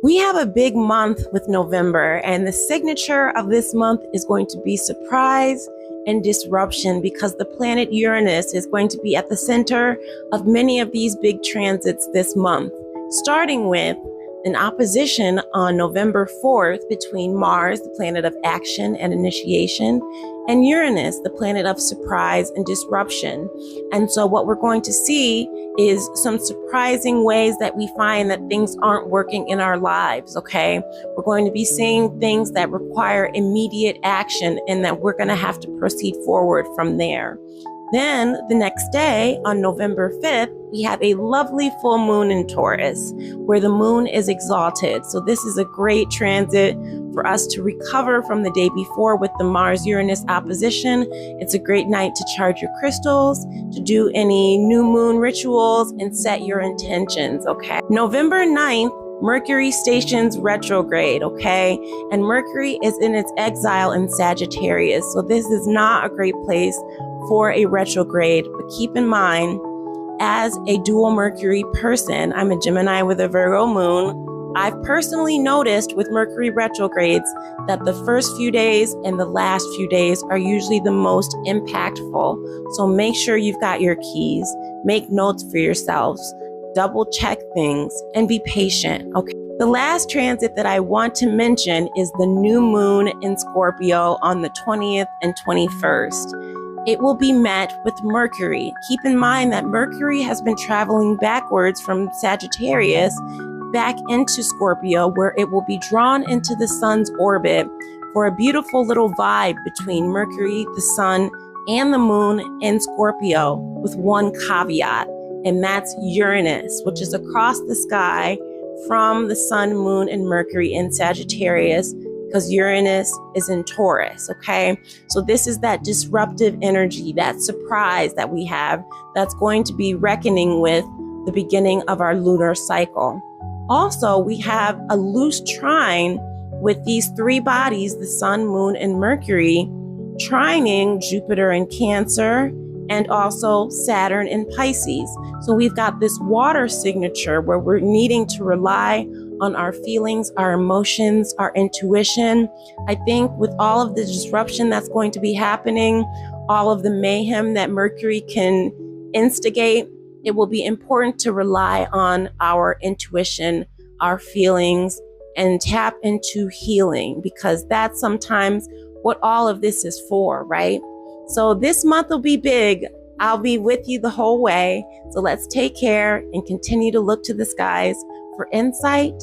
We have a big month with November, and the signature of this month is going to be surprise and disruption because the planet Uranus is going to be at the center of many of these big transits this month, starting with an opposition on November 4th between Mars, the planet of action and initiation, and Uranus, the planet of surprise and disruption. And so what we're going to see is some surprising ways that we find that things aren't working in our lives, okay? We're going to be seeing things that require immediate action and that we're going to have to proceed forward from there. Then the next day, on November 5th, we have a lovely full moon in Taurus, where the moon is exalted. So this is a great transit for us to recover from the day before with the Mars-Uranus opposition. It's a great night to charge your crystals, to do any new moon rituals, and set your intentions, okay? November 9th, Mercury stations retrograde, okay? And Mercury is in its exile in Sagittarius. So this is not a great place for a retrograde, but keep in mind, as a dual Mercury person, I'm a Gemini with a Virgo moon. I've personally noticed with Mercury retrogrades that the first few days and the last few days are usually the most impactful. So make sure you've got your keys, make notes for yourselves, double check things, and be patient, okay? The last transit that I want to mention is the new moon in Scorpio on the 20th and 21st. It will be met with Mercury. Keep in mind that Mercury has been traveling backwards from Sagittarius back into Scorpio, where it will be drawn into the sun's orbit for a beautiful little vibe between Mercury, the sun, and the moon in Scorpio, with one caveat, and that's Uranus, which is across the sky from the sun, moon, and Mercury in Sagittarius, because Uranus is in Taurus, okay? So this is that disruptive energy, that surprise that we have that's going to be reckoning with the beginning of our lunar cycle. Also, we have a loose trine with these three bodies, the sun, moon, and Mercury, trining Jupiter in Cancer and also Saturn in Pisces. So we've got this water signature where we're needing to rely on our feelings, our emotions, our intuition. I think with all of the disruption that's going to be happening, all of the mayhem that Mercury can instigate, it will be important to rely on our intuition, our feelings, and tap into healing, because that's sometimes what all of this is for, right? So this month will be big. I'll be with you the whole way. So let's take care and continue to look to the skies for insight